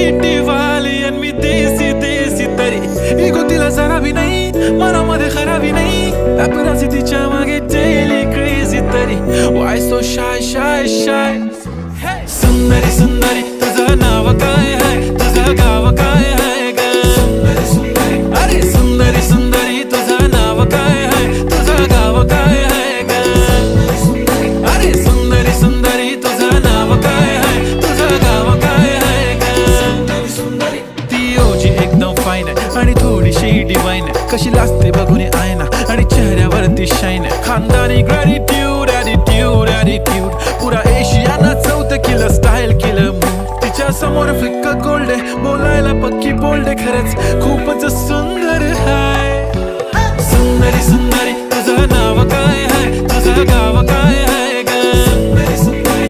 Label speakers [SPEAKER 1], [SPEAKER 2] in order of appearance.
[SPEAKER 1] city वाली आणि मी देसी देसी तरी इगो तिला जरा भी नाही मनामध्ये खराबी नाही paparazzi तिच्या मागे daily crazy तरी why so shy shy shy सुंदरी सुंदरी तुझं नाव काय आहे तुझं गाव काय आहे ग अरे सुंदरी सुंदरी तुझं नाव काय आहे तुझं गाव काय आहे ग अरे सुंदरी सुंदरी तुझं नाव काय आहे तुझं गाव काय आहे ग ती ओजी एकदम फाईन आहे आणि थोडीशी डिवाइन आहे कशी लाजते बघून आयना आणि चेहऱ्यावरती शाईन आहे खानदानी ग्रॅटिट्यूड ॲटिट्यूड ॲटिट्यूड पुरा एशियाना चौथं किलं स्टाईल केलं तिच्या समोर फिक्क गोल्ड आहे बोलायला पक्की बोल्ड आहे खरंच